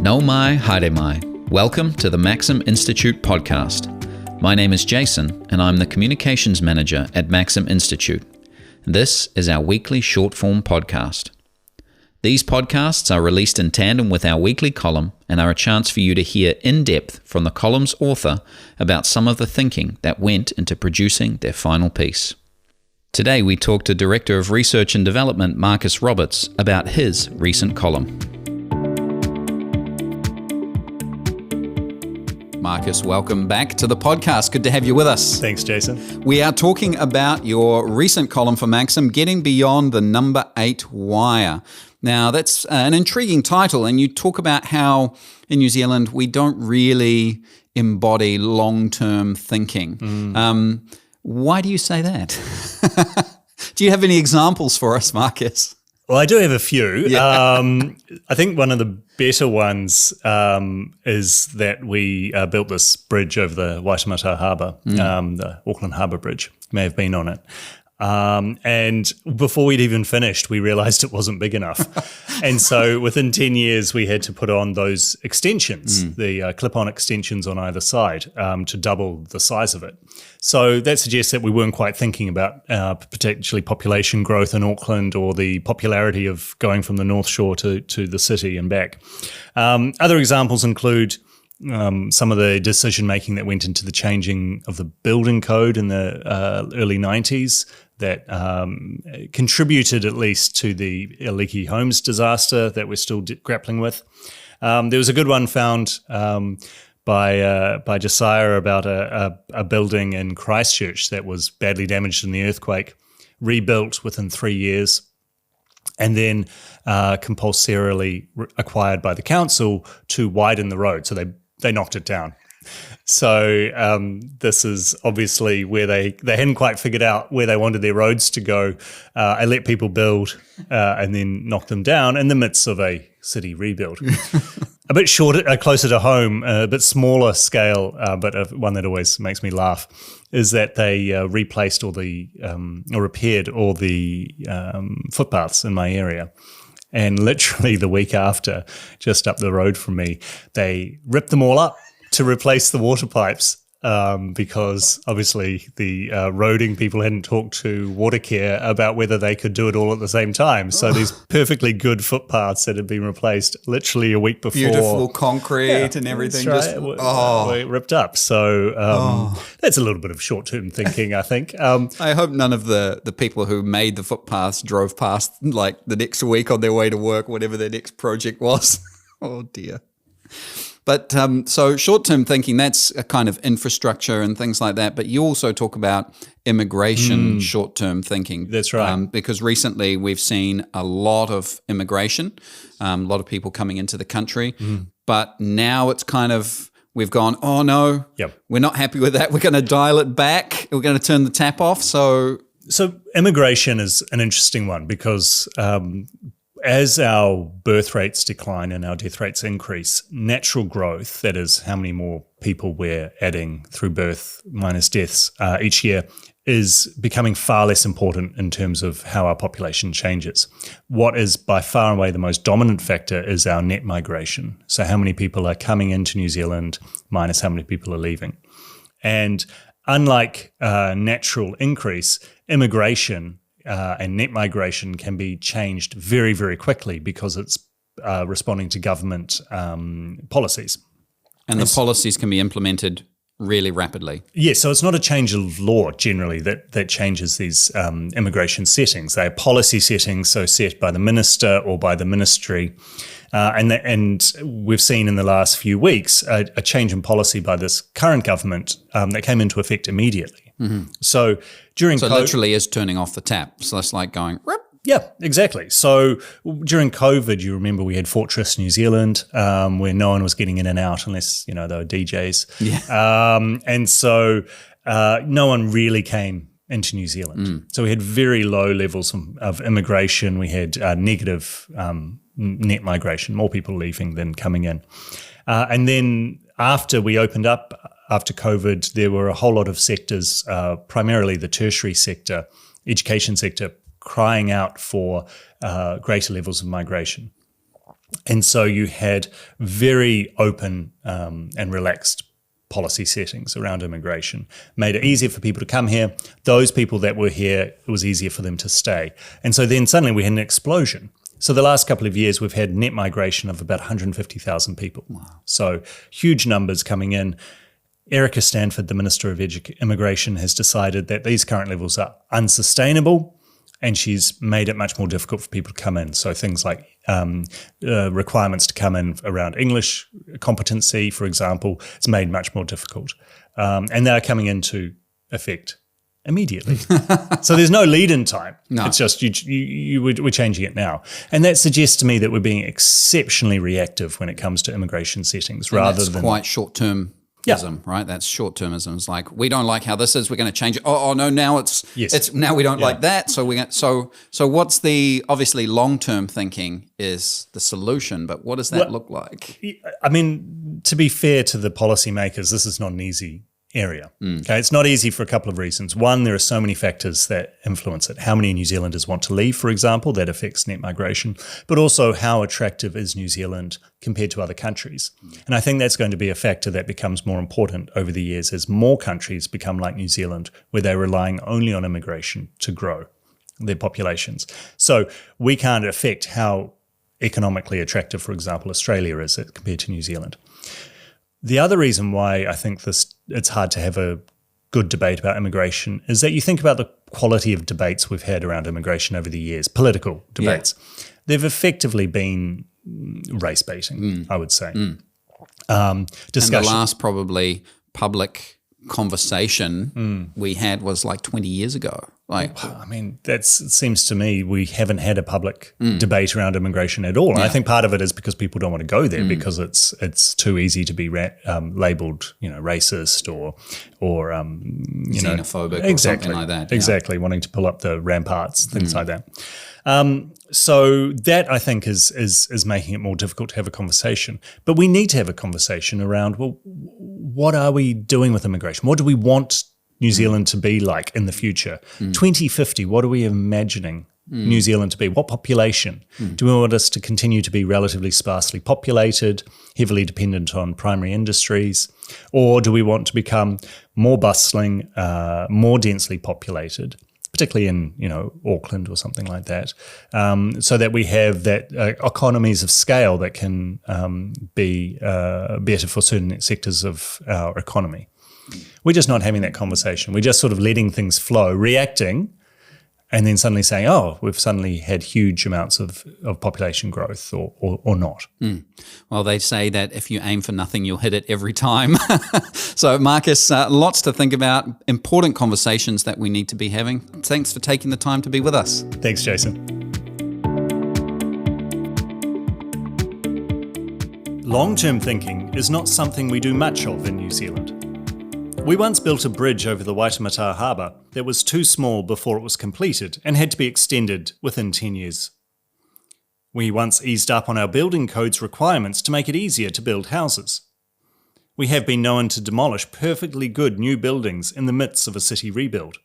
No mai, haere mai. Welcome to the Maxim Institute podcast. My name is Jason, and I'm the Communications Manager at Maxim Institute. This is our weekly short-form podcast. These podcasts are released in tandem with our weekly column and are a chance for you to hear in depth from the column's author about some of the thinking that went into producing their final piece. Today we talk to Director of Research and Development Marcus Roberts about his recent column. Marcus, welcome back to the podcast. Good to have you with us. Thanks, Jason. We are talking about your recent column for Maxim, Getting Beyond the Number 8 Wire. Now, that's an intriguing title, and you talk about how in New Zealand we don't really embody long-term thinking. Why do you say that? Do you have any examples for us, Marcus? Well, I do have a few. Yeah. I think one of the better ones is that we built this bridge over the Waitemata Harbour, the Auckland Harbour Bridge. You may have been on it. And before we'd even finished, we realised it wasn't big enough. And so within 10 years, we had to put on those extensions, the clip-on extensions on either side to double the size of it. So that suggests that we weren't quite thinking about potentially population growth in Auckland or the popularity of going from the North Shore to the city and back. Other examples include some of the decision-making that went into the changing of the building code in the early 90s that contributed at least to the Leaky Homes disaster that we're still grappling with. There was a good one found by Josiah about a building in Christchurch that was badly damaged in the earthquake, rebuilt within 3 years, and then compulsorily acquired by the council to widen the road. So they knocked it down. So this is obviously where they hadn't quite figured out where they wanted their roads to go. I let people build and then knock them down in the midst of a city rebuild. A bit shorter, closer to home, a bit smaller scale, but one that always makes me laugh, is that they replaced all the, or repaired all the footpaths in my area. And literally the week after, just up the road from me, they ripped them all up to replace the water pipes because obviously the roading people hadn't talked to Watercare about whether they could do it all at the same time. So these perfectly good footpaths that had been replaced literally a week before. Beautiful concrete and everything. That's right. Ripped up. So that's a little bit of short-term thinking, I think. I hope none of the people who made the footpaths drove past like the next week on their way to work, whatever their next project was. Oh dear. But so short-term thinking, that's a kind of infrastructure and things like that. But you also talk about immigration short-term thinking. That's right. Because recently we've seen a lot of immigration, a lot of people coming into the country. But now it's kind of, we've gone, oh no, we're not happy with that. We're going to dial it back. We're going to turn the tap off. So immigration is an interesting one because as our birth rates decline and our death rates increase, natural growth, that is how many more people we're adding through birth minus deaths each year, is becoming far less important in terms of how our population changes. What is by far and away the most dominant factor is our net migration. So how many people are coming into New Zealand minus how many people are leaving. And unlike natural increase, immigration and net migration can be changed very, very quickly because it's responding to government policies. And the policies can be implemented really rapidly. Yes, so it's not a change of law generally that changes these immigration settings. They are policy settings, so set by the minister or by the ministry. And we've seen in the last few weeks a change in policy by this current government that came into effect immediately. So literally is turning off the tap. So that's like going, rip. Yeah, exactly. So during COVID, you remember we had Fortress New Zealand, where no one was getting in and out unless, they were DJs. Yeah. And so no one really came into New Zealand. So we had very low levels of immigration. We had negative net migration, more people leaving than coming in. And then after we opened up, after COVID, there were a whole lot of sectors, primarily the tertiary sector, education sector, crying out for greater levels of migration. And so you had very open and relaxed policy settings around immigration, made it easier for people to come here. Those people that were here, it was easier for them to stay. And so then suddenly we had an explosion. So the last couple of years, we've had net migration of about 150,000 people. Wow. So huge numbers coming in. Erica Stanford, the Minister of Immigration, has decided that these current levels are unsustainable, and she's made it much more difficult for people to come in. So things like requirements to come in around English competency, for example, it's made much more difficult. And they're coming into effect immediately. So there's no lead-in time. No. It's just we're changing it now. And that suggests to me that we're being exceptionally reactive when it comes to immigration settings, And rather that's than quite short-term. Right? That's short-termism. It's like, we don't like how this is, we're going to change it. Oh no, now it's now we don't like that. So so what's the, obviously long-term thinking is the solution, but what does that look like? I mean, to be fair to the policymakers, this is not an easy area. Okay, it's not easy for a couple of reasons. One, there are so many factors that influence it. How many New Zealanders want to leave, for example, that affects net migration, but also how attractive is New Zealand compared to other countries. And I think that's going to be a factor that becomes more important over the years as more countries become like New Zealand, where they're relying only on immigration to grow their populations. So we can't affect how economically attractive, for example, Australia is compared to New Zealand. The other reason why I think it's hard to have a good debate about immigration is that you think about the quality of debates we've had around immigration over the years, political debates. Yeah. They've effectively been race baiting, I would say. And the last probably public conversation we had was like 20 years ago. Like, I mean, it seems to me we haven't had a public debate around immigration at all. And I think part of it is because people don't want to go there because it's too easy to be labeled, racist or xenophobic exactly, or something like that. Exactly, wanting to pull up the ramparts, things like that. So that, I think, is making it more difficult to have a conversation. But we need to have a conversation around, well, what are we doing with immigration? What do we want New Zealand to be like in the future? 2050, what are we imagining New Zealand to be? What population? Do we want us to continue to be relatively sparsely populated, heavily dependent on primary industries? Or do we want to become more bustling, more densely populated, particularly in Auckland or something like that, so that we have that economies of scale that can be better for certain sectors of our economy? We're just not having that conversation. We're just sort of letting things flow, reacting, and then suddenly saying, oh, we've suddenly had huge amounts of population growth or not. Well, they say that if you aim for nothing, you'll hit it every time. So, Marcus, lots to think about, important conversations that we need to be having. Thanks for taking the time to be with us. Thanks, Jason. Long-term thinking is not something we do much of in New Zealand. We once built a bridge over the Waitemata Harbour that was too small before it was completed and had to be extended within 10 years. We once eased up on our building code's requirements to make it easier to build houses. We have been known to demolish perfectly good new buildings in the midst of a city rebuild.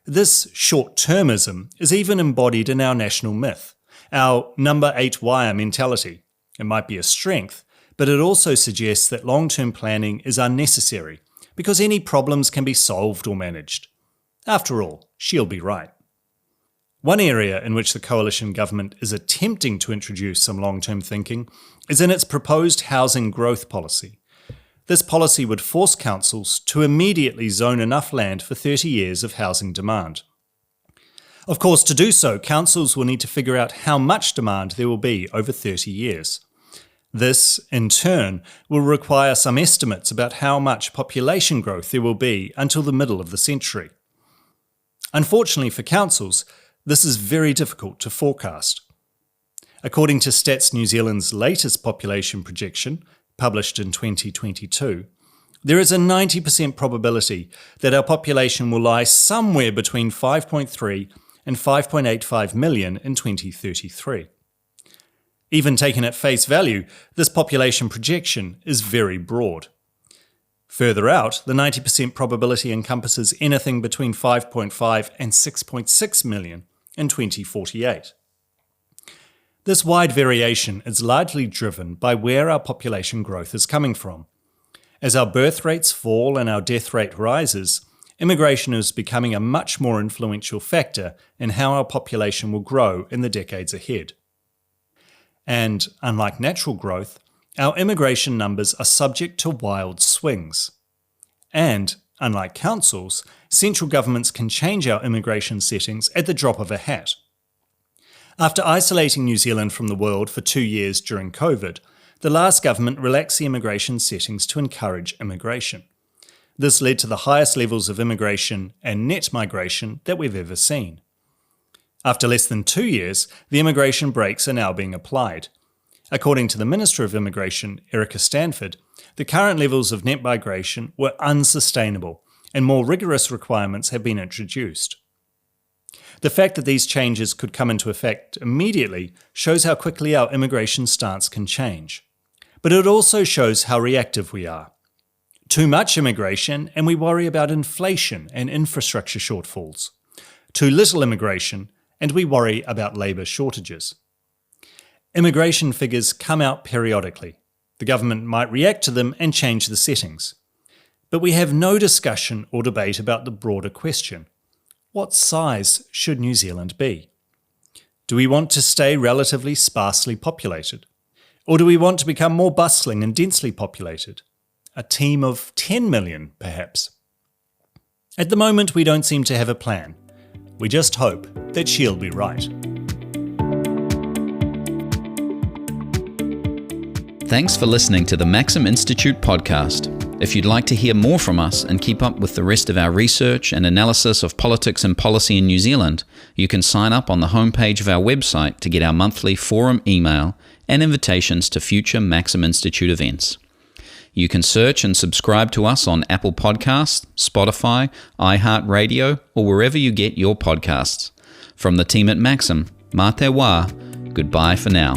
This short-termism is even embodied in our national myth, our number 8 wire mentality. It might be a strength, but it also suggests that long-term planning is unnecessary, because any problems can be solved or managed. After all, she'll be right. One area in which the coalition government is attempting to introduce some long-term thinking is in its proposed housing growth policy. This policy would force councils to immediately zone enough land for 30 years of housing demand. Of course, to do so, councils will need to figure out how much demand there will be over 30 years. This, in turn, will require some estimates about how much population growth there will be until the middle of the century. Unfortunately for councils, this is very difficult to forecast. According to Stats New Zealand's latest population projection, published in 2022, there is a 90% probability that our population will lie somewhere between 5.3 and 5.85 million in 2033. Even taken at face value, this population projection is very broad. Further out, the 90% probability encompasses anything between 5.5 and 6.6 million in 2048. This wide variation is largely driven by where our population growth is coming from. As our birth rates fall and our death rate rises, immigration is becoming a much more influential factor in how our population will grow in the decades ahead. And, unlike natural growth, our immigration numbers are subject to wild swings. And, unlike councils, central governments can change our immigration settings at the drop of a hat. After isolating New Zealand from the world for 2 years during COVID, the last government relaxed the immigration settings to encourage immigration. This led to the highest levels of immigration and net migration that we've ever seen. After less than 2 years, the immigration brakes are now being applied. According to the Minister of Immigration, Erica Stanford, the current levels of net migration were unsustainable, and more rigorous requirements have been introduced. The fact that these changes could come into effect immediately shows how quickly our immigration stance can change. But it also shows how reactive we are. Too much immigration and we worry about inflation and infrastructure shortfalls. Too little immigration and we worry about labour shortages. Immigration figures come out periodically. The government might react to them and change the settings. But we have no discussion or debate about the broader question. What size should New Zealand be? Do we want to stay relatively sparsely populated? Or do we want to become more bustling and densely populated? A team of 10 million, perhaps? At the moment, we don't seem to have a plan. We just hope that she'll be right. Thanks for listening to the Maxim Institute podcast. If you'd like to hear more from us and keep up with the rest of our research and analysis of politics and policy in New Zealand, you can sign up on the homepage of our website to get our monthly forum email and invitations to future Maxim Institute events. You can search and subscribe to us on Apple Podcasts, Spotify, iHeartRadio, or wherever you get your podcasts. From the team at Maxim, mā te wā, goodbye for now.